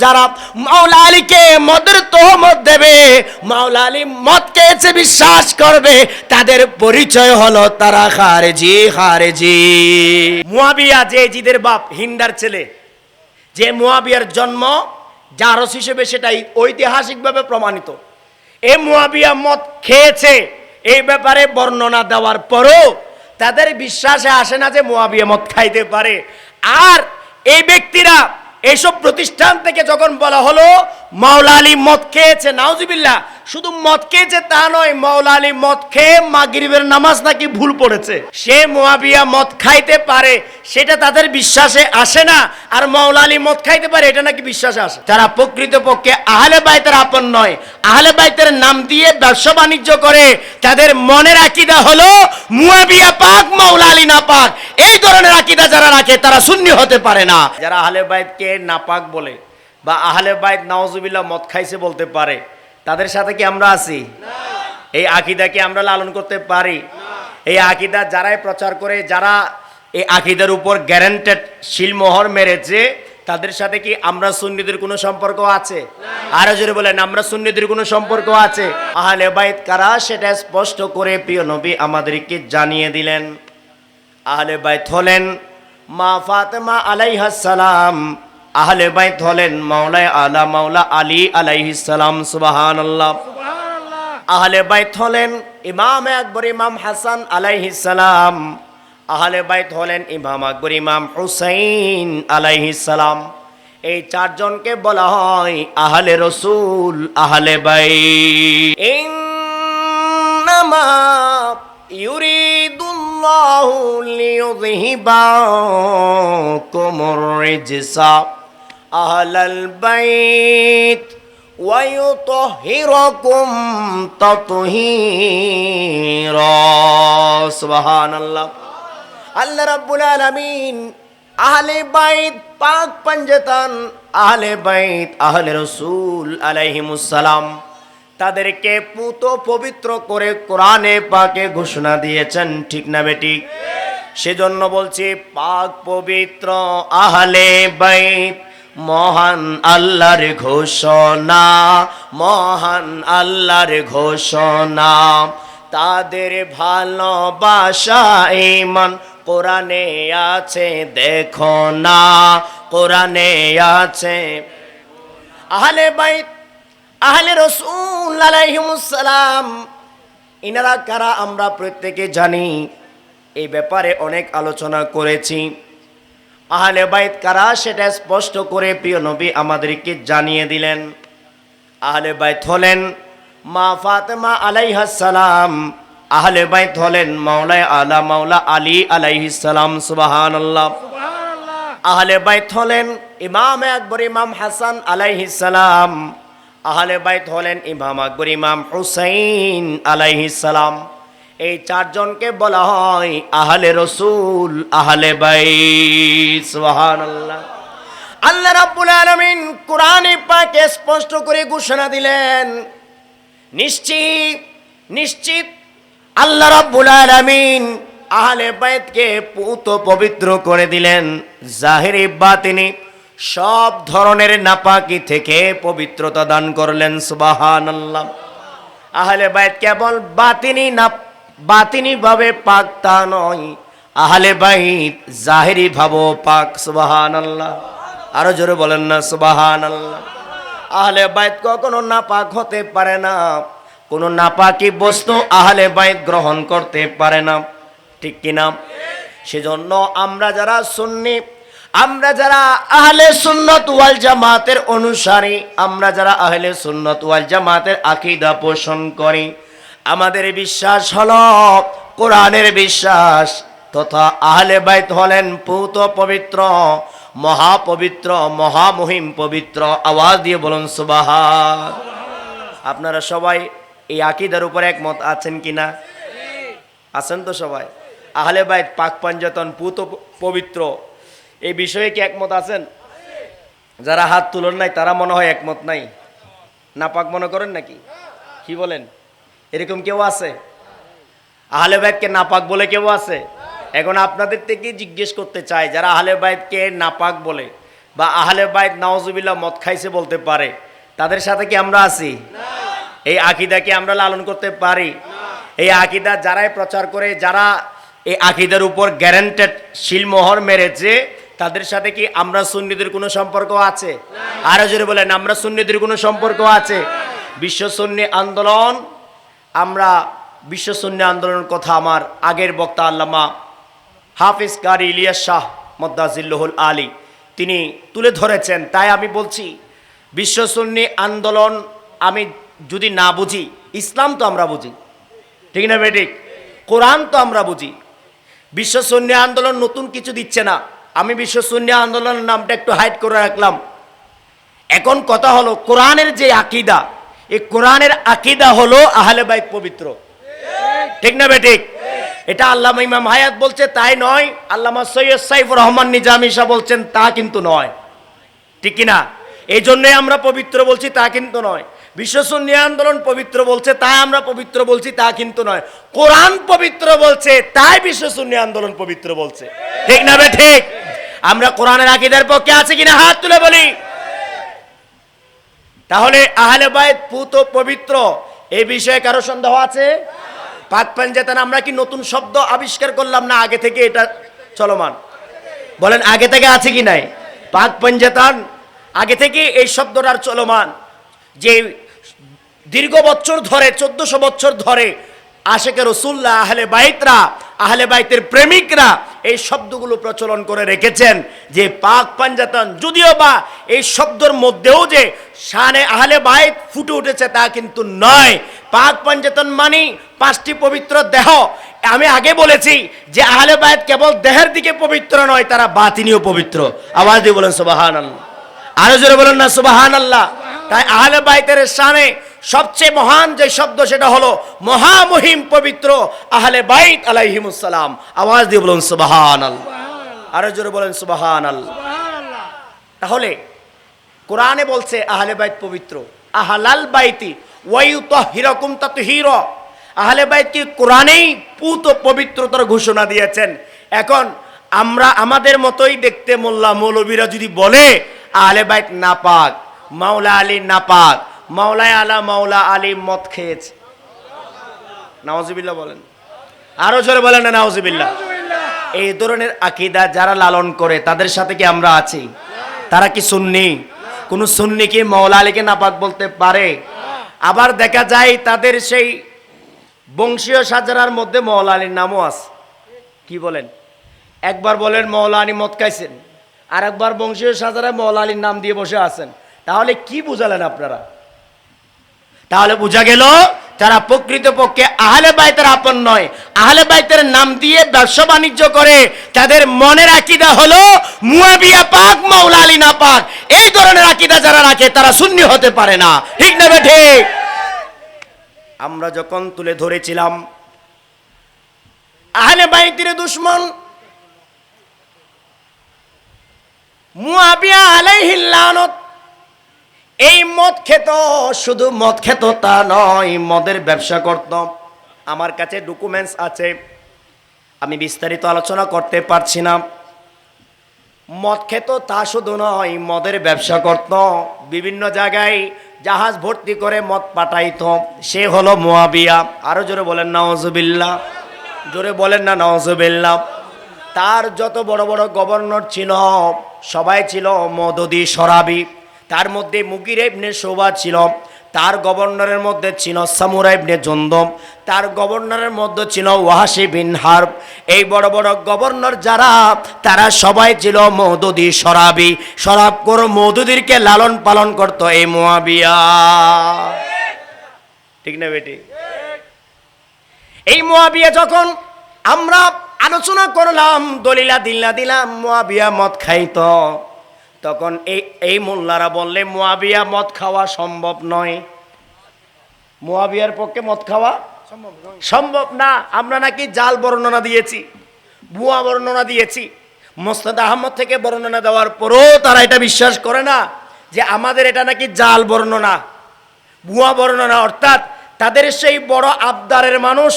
যারা মাওলা আলীকে মদের তোহমত দেবে, মাওলা আলী মদ খেয়েছে বিশ্বাস করবে, তাদের পরিচয় হলো তারা খারেজি। মুয়াবিয়া যে জিদের বাপ, হিন্দার ছেলে, যে মুয়াবিয়ার জন্ম জারস হিসেবে সেটাই ঐতিহাসিকভাবে প্রমাণিত। এই মুয়াবিয়া মদ খেয়েছে এই ব্যাপারে বর্ণনা দেওয়ার পরও তাদের বিশ্বাসে আসে না যে মুয়াবিয়া মদ খাইতে পারে। আর এই ব্যক্তিরা এইসব প্রতিষ্ঠান থেকে যখন বলা হলো মাওলা আলী মদ খেয়েছে, নাউজুবিল্লাহ, শুধু মদ খেয়েছে তা নয়, মাওলা আলী মদ খেয়ে মাগরিবের নামাজ নাকি ভুল পড়েছে, সে মুয়াবিয়া মদ খাইতে পারে, সেটা তাদের বিশ্বাসে আসে না। আর মাওলা আলী মদ খাইতে পারে এটা নাকি বিশ্বাসে আসে। যারা প্রকৃতপক্ষে আহলে বাইতের আপন নয়, আহলে বাইতের নাম দিয়ে ব্যবসা বাণিজ্য করে, তাদের মনের আকীদা হলো মুয়াবিয়া পাক, মাওলা আলী না পাক। এই ধরনের আকীদা যারা রাখে তারা সুন্নি হতে পারে না। যারা আহলে বাইতকে নাপাক বলে বা আহলে বাইত নাউজুবিল্লাহ মদ খাইছে বলতে পারে, তাদের সাথে কি আমরা আছি? এই আকীদা কি আমরা লালন করতে পারি? এই আকীদা যারাই প্রচার করে, যারা এই আকীদার উপর গ্যারান্টেড শিলমোহর মেরেছে, তাদের সাথে কি আমরা সুন্নিদের কোনো সম্পর্ক আছে? আরো জোরে বলেন, আমরা সুন্নিদের কোনো সম্পর্ক আছে? আহলে বাইত কারা সেটা স্পষ্ট করে প্রিয় নবী আমাদেরকে জানিয়ে দিলেন। আহলে বাইত হলেন মা ফাতেমা আলাইহিস সালাম, আহলে বাইত হলেন মাওলা আলী আলাইহিস সালাম। সুবহানাল্লাহ। আহলে বাইত হলেন ইমাম আকবর ইমাম হাসান আলাইহিস সালাম, আহলে বাইত হলেন ইমাম আকবর ইমাম হুসাইন আলাইহিস সালাম। এই চারজনকে বলা হয় আহলে রাসূল, আহলে বাইত। ইন্নামা ইউরিদুল্লাহু লিইয়ুযহিবাকুমুর রিজসা আহলাল বাইত ওয়া ইউতাহহিরাকুম তাতহীরা। সুবহানাল্লাহ। আল্লাহ রাব্বুল আলামিন আহলে বাইত পাক পাঞ্জাতান, আহলে বাইত আহলে রাসূল আলাইহিমুস সালাম, তাদেরকে পুত পবিত্র করে কোরআনে পাকে ঘোষণা দিয়েছেন, ঠিক না বেঠিক? সেজন্য বলছি পাক পবিত্র আহলে বাইত মহান আল্লাহর ঘোষণা, মহান আল্লাহর ঘোষণা। তাদের ভালোবাসা ঈমান কোরআনে আছে, দেখো না কোরআনে আছে। আহলে বাইত আহলে রাসূল আলাইহিমুস সালাম, ইনারা কারা আমরা প্রত্যেকে জানি, এই ব্যাপারে অনেক আলোচনা করেছি। আহলে বাইত কারা সেটা স্পষ্ট করে প্রিয় নবী আমাদেরকে জানিয়ে দিলেন। আহলে বাইত হলেন মা ফাতেমা আলাইহাস সালাম, আহলে বাইত হলেন মাওলা আলী আলাইহিস সালাম। সুবহানাল্লাহ। আহলে বাইত হলেন ইমাম আকবর ইমাম হাসান আলাইহিস সালাম, আহলে বাইত হলেন ইমাম আকবর ইমাম হুসাইন আলাইহিস সালাম। এই চারজনকে বলা হয় আহলে রাসূল, আহলে বাইত। সুবহানাল্লাহ। আল্লাহ রাব্বুল আলামিন কোরআনে পাকে স্পষ্ট করে ঘোষণা দিলেন, নিশ্চিত আল্লাহ রাব্বুল আলামিন আহলে বাইতকে পুত পবিত্র করে দিলেন, জাহিরি বাতিনি সব ধরনের নাপাকি থেকে পবিত্রতা দান করলেন। সুবহানাল্লাহ। আহলে বাইত কেবল বাতিনি ভাবে পাক তা নয়, আহলে বাইত জাহিরি ভাবে পাক। সুবহানাল্লাহ। আরো জোরে বলেন না সুবহানাল্লাহ। আহলে বাইত কখনো নাপাক হতে পারে না, কোনো নাপাকি বস্তু আহলে বাইত গ্রহণ করতে পারে না, ঠিক কিনা? সেজন্য আমরা যারা সুন্নি, আমরা যারা আহলে সুন্নাত ওয়াল জামাতের অনুসারী, আমরা যারা আহলে সুন্নাত ওয়াল জামাতের আকীদা পোষণ করি, আমাদের বিশ্বাস হলো কোরআনের বিশ্বাস, তথা আহলে বাইত হলেন পুত পবিত্র, মহাপবিত্র, মহামহিম পবিত্র। আওয়াজ দিয়ে বলুন সুবহান। আপনারা সবাই এই আকীদার উপর একমত আছেন কিনা? আছেন তো সবাই? আহলে বাইত পাক পাঞ্জাতন পুত পবিত্র, এই বিষয়ে কি একমত আছেন? যারা হাত তুলেন নাই তারা মনে হয় একমত নাই, নাপাক মনে করেন নাকি? কি বলেন? এরকম কেউ আছে? আহলে বাইতকে নাপাক বলে কেউ আছে? এখন আপনাদের থেকে জিজ্ঞেস করতে চাই, যারা আহলে বাইতকে নাপাক বলে বা আহলে বাইত নাউজুবিল্লাহ মদ খাইছে বলতে পারে, তাদের সাথে কি আমরা আছি? এই আকীদা কি আমরা লালন করতে পারি? এই আকীদা যারাই প্রচার করে, যারা এই আকীদার উপর গ্যারান্টেড শিলমোহর মেরেছে, তাদের সাথে কি আমরা সুন্নিদের কোনো সম্পর্ক আছে? আরো জোরে বলেন, আমরা সুন্নিদের কোনো সম্পর্ক আছে? বিশ্ব সুন্নি আন্দোলন, আমরা বিশ্ব সুন্নি আন্দোলনের কথা আমার আগের বক্তা আল্লামা হাফিজ কারি ইলিয়াস শাহ মদ্দাজিল্লুহুল আলী তিনি তুলে ধরেছেন। তাই আমি বলছি, বিশ্ব সুন্নি আন্দোলন আমি যদি না বুঝি, ইসলাম তো আমরা বুঝি, ঠিক না বেঠিক? কোরআন তো আমরা বুঝি। বিশ্ব সুন্নি আন্দোলন নতুন কিছু দিচ্ছে না। আমি বিশ্ব সুন্নি আন্দোলনের নামটা একটু হাইড করে রাখলাম। এখন কথা হলো, কোরআনের যে আকীদা, এই কোরআনের আকীদা হলো আহলে বাইত পবিত্র, ঠিক না বেঠিক? এটা আল্লামা ইমাম হায়াত বলছে তাই নয়, আল্লামা সৈয়দ সাইফুর রহমান নিজামী সাহেব বলছেন তা কিন্তু নয়, ঠিক কিনা? এই জন্যই আমরা পবিত্র বলছি, তা কিন্তু নয়। বিশ্ব সুন্নি আন্দোলন পবিত্র বলছে তাই আমরা পবিত্র বলছি, তা কিন্তু নয়। কোরআন পবিত্র বলছে তাই বিশ্ব সুন্নি আন্দোলন পবিত্র বলছে, ঠিক না বেঠিক? আমরা কোরআনের আকীদার পক্ষে আছে কিনা হাত তুলে বলি। তাহলে আহলে বাইত পুত পবিত্র, এই বিষয়ে কারো সন্দেহ আছে? পাক পাঞ্জাতন আমরা কি নতুন শব্দ আবিষ্কার করলাম, না আগে থেকে এটা চলমান? বলেন, আগে থেকে আছে কি নাই? পাক পাঞ্জাতন আগে থেকে এই শব্দটার চলমান, যে দীর্ঘ বছর ধরে, 1400 বছর ধরে আশেকে রসুল্লাহ, আহলে বাইতরা, আহলে বাইতের প্রেমিকরা এই শব্দগুলো প্রচলন করে রেখেছেন। যে পাক পাঞ্জাতন, যদিও বা এই শব্দের মধ্যেও যে শানে আহলে বাইত ফুটে উঠেছে তা কিন্তু নয়। পাক পাঞ্জাতন মানে 5টি পবিত্র দেহ। আমি আগে বলেছি যে আহলে বাইত কেবল দেহের দিকে পবিত্র নয়, তারা বাতিনিও পবিত্র। আওয়াজ দিয়ে বলেন সুবহানাল্লাহ, আরো জোরে বলেন না সুবহানাল্লাহ। তাই আহলে বাইতের শানে সবচেয়ে মহান যে শব্দ, সেটা হলো মহামহিম পবিত্র আহলে বাইত আলাইহিমুস সালাম। আওয়াজ দিয়ে বলুন সুবহানাল্লাহ, আরো জোরে বলেন সুবহানাল্লাহ। তাহলে কোরআনে বলছে আহলে বাইত পবিত্র, আহলাল বাইতি ওয়া ইউতাহিরাকুম তাতহীরা। আহলে বাইত কি কোরআনেই পুত পবিত্রতার ঘোষণা দিয়েছেন। এখন আমরা আমাদের মতোই দেখতে মোল্লা মৌলবীরা যদি বলে আহলে বাইত নাপাক, মাওলা আলী নাপাক, মাওলা আলী মদ খেয়েছে, নাউজুবিল্লাহ বলেন, আরো জোরে বলেন না নাউজুবিল্লাহ। এই ধরনের আকীদা যারা লালন করে, তাদের সাথে কি আমরা আছি? তারা কি সুন্নি? কোন সুন্নি কি মাওলা আলীকে নাপাক বলতে পারে? আবার দেখা যায় তাদের সেই বংশীয় সাজারার মধ্যে মাওলা আলীর নামও আছে। কি বলেন? একবার বলেন মাওলা আলী মদ খাইছেন, আর একবার বংশীয় সাজারায় মাওলা আলীর নাম দিয়ে বসে আছেন। তাহলে কি বুঝালেন আপনারা? তাহলে বোঝা গেল তারা প্রকৃতপক্ষে আহলে বাইতের আপন নয়। আহলে বাইতের নাম দিয়ে ব্যবসা বাণিজ্য করে। তাদের মনের আকীদা হলো মুয়াবিয়া পাক, মাওলা আলী না পাক। এই ধরনের আকীদা যারা রাখে তারা সুন্নি হতে পারে না, ঠিক না বেঠে? আমরা যখন তুলে ধরেছিলাম আহলে বাইতের দুশমন মুয়াবিয়া আলাইহিল লানত, এই মদ খেত, শুধু মদ খেত তা নয়, মদের ব্যবসা করত। আমার কাছে ডকুমেন্টস আছে, আমি বিস্তারিত আলোচনা করতে পারছি না। মদ খেত তা শুধু নয়, মদের ব্যবসা করত। বিভিন্ন জায়গায় জাহাজ ভর্তি করে মদ পাঠাইত। সে হলো মুয়াবিয়া। আরো জোরে বলেন নাউজুবিল্লাহ, জোরে বলেন না নাউজুবিল্লাহ। তার যত বড় বড় গভর্নর ছিল সবাই ছিল মদদি শরাবি। তার মধ্যে মুগির ইবনে শুবা ছিল, তার গভর্নরের মধ্যে ছিল সামুরা ইবনে জুনদুম, তার গভর্নরের মধ্যে ছিল ওয়াহাশি বিন হারব। এই বড় বড় গভর্নর যারা, তারা সবাই ছিল মদদি শরাবি। শরাব করে মদুদিরকে লালন পালন করত এই মুয়াবিয়া, ঠিক না বেটি? এই মুয়াবিয়া যখন আমরা আলোচনা করলাম, দলিলা দিলাম মুয়াবিয়া মদ খাইতো, তখন এই মোল্লারা বললে মুয়াবিয়া মদ খাওয়া সম্ভব নয়। মুয়াবিয়ার পক্ষে মদ খাওয়া সম্ভব না। আমরা নাকি জাল বর্ণনা দিয়েছি, ভুয়া বর্ণনা দিয়েছি। মোস্তাদ আহমদ থেকে বর্ণনা দেওয়ার পরও তারা এটা বিশ্বাস করে না যে আমাদের এটা নাকি জাল বর্ণনা, ভুয়া বর্ণনা। অর্থাৎ তাদের সেই বড় আবদারের মানুষ,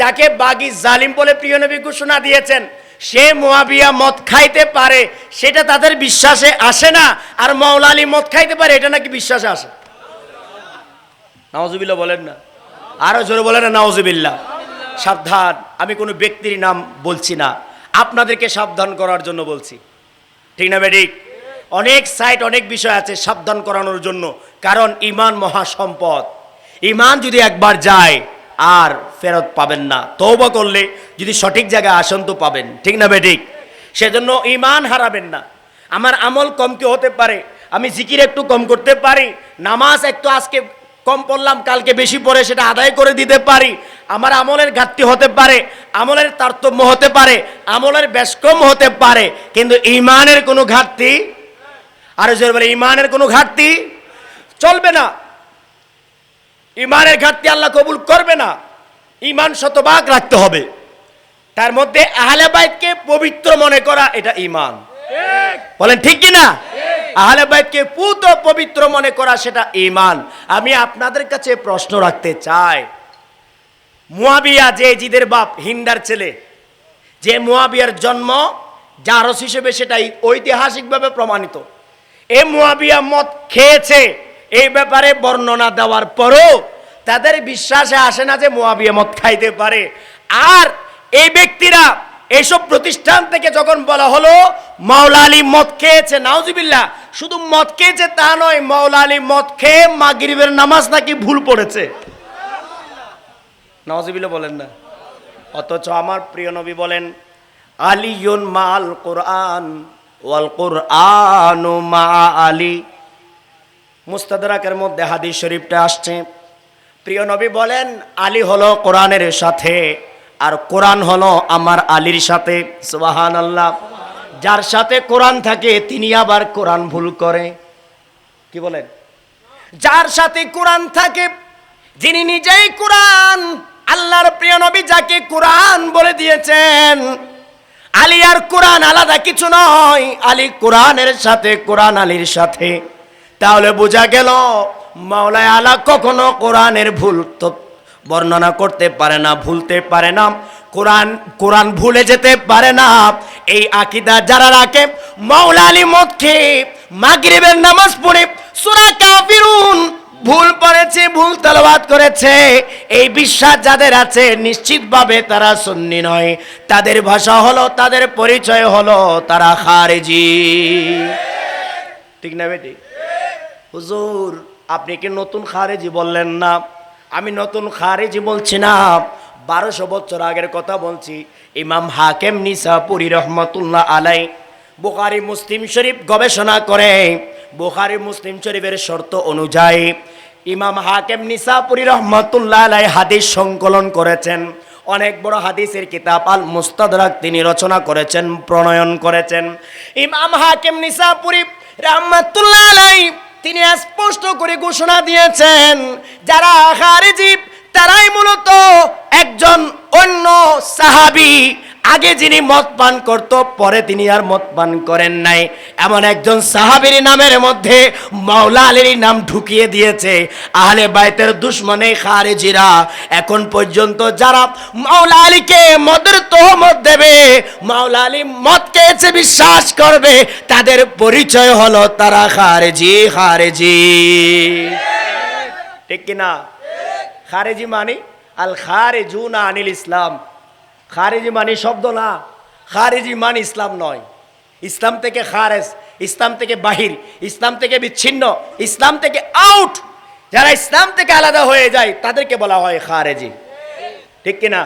যাকে বাগী জালিম বলে প্রিয় নবী ঘোষণা দিয়েছেন, সে মুয়াবিয়া মদ খাইতে পারে সেটা তাদের বিশ্বাসে আসে না, আর মাওলা আলী মদ খাইতে পারে এটা নাকি বিশ্বাসে আসে। নাউজুবিল্লাহ বলেন না, আরো জোরে বলেন না নাউজুবিল্লাহ। সাবধান, আমি কোনো ব্যক্তির নাম বলছি না, আপনাদেরকে সাবধান করার জন্য বলছি, ঠিক না বেঠিক? অনেক সাইট অনেক বিষয় আছে সাবধান করানোর জন্য, কারণ ঈমান মহা সম্পদ। ঈমান যদি একবার যায় আর ফেরত পাবেন না, তওবা করলে যদি সঠিক জায়গায় আসেন তো পাবেন, ঠিক না বেঠিক? সেজন্য ঈমান হারাবেন না। আমার আমল কম কি হতে পারে, আমি জিকির একটু কম করতে পারি, নামাজ একটু আজকে কম পড়লাম কালকে বেশি পড়ে সেটা আদায় করে দিতে পারি, আমার আমলের ঘাটতি হতে পারে, আমলের তারতম্য হতে পারে, আমলের বেশকম হতে পারে, কিন্তু ঈমানের কোনো ঘাটতি, আরো জোরে বলে ঈমানের কোনো ঘাটতি চলবে না। ঈমানের ঘাটতি আল্লাহ কবুল করবে না। ঈমান শতভাগ রাখতে হবে। তার মধ্যে আহলে বাইতকে পবিত্র মনে করা এটা ঈমান, বলেন ঠিক কি না? আহলে বাইতকে পুত পবিত্র মনে করা সেটা ঈমান। আমি আপনাদের কাছে প্রশ্ন রাখতে চাই, মুয়াবিয়া যে জিদের বাপ, হিন্দার ছেলে, যে মুয়াবিয়ার জন্ম জারস হিসেবে সেটাই ঐতিহাসিকভাবে প্রমাণিত। এই মুয়াবিয়া মদ খেয়েছে এই ব্যাপারে বর্ণনা দেওয়ার পরও তাদের বিশ্বাসে আসে না যে মুয়াবিয়া মদ খাইতে পারে। আর এই ব্যক্তিরা এইসব প্রতিষ্ঠান থেকে যখন বলা হলো মাওলা আলী মদ খেয়েছে, নাউজুবিল্লাহ, শুধু মদ খেয়েছে তা নয়, মাওলা আলী মদ খেয়ে মাগরিবের নামাজ নাকি ভুল পড়েছে। নাউজুবিল্লাহ বলেন না। অথচ আমার প্রিয় নবী বলেন আলিয়ুন মাল কোরআন ওয়াল কোরআনু মা আলী। মুস্তাদরাকের মধ্যে হাদিস শরীফটা আসছে, প্রিয় নবী বলেন আলী হলো কোরআনের সাথে আর কোরআন হলো আমার আলীর সাথে। সুবহানাল্লাহ। যার সাথে কোরআন থাকে তিনি আবার কোরআন ভুল করে। কি বলেন? যার সাথে কোরআন থাকে, যিনি নিজেই কোরআন, আল্লাহর প্রিয় নবী যাকে কোরআন বলে দিয়েছেন, আলী আর কোরআন আলাদা কিছু নয়, আলী কোরআনের সাথে, কোরআন আলীর সাথে। তাহলে বোঝা গেল মাওলা আলা কখনো কোরআনের ভুল তো বর্ণনা করতে পারে না, ভুলতে পারে না, কোরআন ভুলে যেতে পারে না। এই আকীদা যারা রাখে, মাওলা আলী মদ খেয়ে মাগরিবের নামাজ পড়ে সূরা কাফিরুন ভুল পড়েছে, ভুল তেলাওয়াত করেছে, এই বিশ্বাস যাদের আছে নিশ্চিতভাবে তারা সুন্নি নয়। তাদের ভাষা হলো, তাদের পরিচয় হলো তারা খারেজি। ঠিক না বেটি? হুজুর আপনি কি নতুন খারেজি বললেন না? আমি নতুন খারেজি বলছি না, 1200 বছর আগের কথা বলছি। ইমাম হাকিম নিসাপুরি রহমাতুল্লাহ আলাই বুখারী মুসলিম শরীফ গবেষণা করে বুখারী মুসলিম শরীফের শর্ত অনুযায়ী ইমাম হাকিম নিসাপুরি রহমাতুল্লাহ আলাই হাদিস সংকলন করেছেন। অনেক বড় হাদিসের কিতাব আল মুস্তাদরাক তিনি রচনা করেছেন, প্রণয়ন করেছেন। ইমাম হাকিম নিসাপুরি রহমাতুল্লাহ আলাই তিনি স্পষ্ট করে ঘোষণা দিয়েছেন, যারা খারিজি তারাই মূলত একজন অন্য সাহাবী, আগে যিনি মদ পান করত পরে তিনি আর মদ পান করেন নাই, এমন একজন সাহাবীর নামের মধ্যে মাওলা আলীর নাম ঢুকিয়ে দিয়েছে। আহলে বাইতের দুশমনে খারিজিরা এখন পর্যন্ত যারা মাওলা আলীকে মদের তোহমত দেবে, মাওলা আলী মদ খেয়েছে বিশ্বাস করবে, তাদের পরিচয় হলো তারা খারিজি। খারিজি ঠিক কিনা? খারিজি মানে আল খারিজুনা আনিল ইসলাম। খারিজি মানে শব্দ না, খারিজি মানে ইসলাম নয়। ইসলাম থেকে খারেজ, ইসলাম থেকে বাহির, ইসলাম থেকে বিচ্ছিন্ন, ইসলাম থেকে আউট। যারা ইসলাম থেকে আলাদা হয়ে যায় তাদেরকে বলা হয় খারিজি। ঠিক কিনা?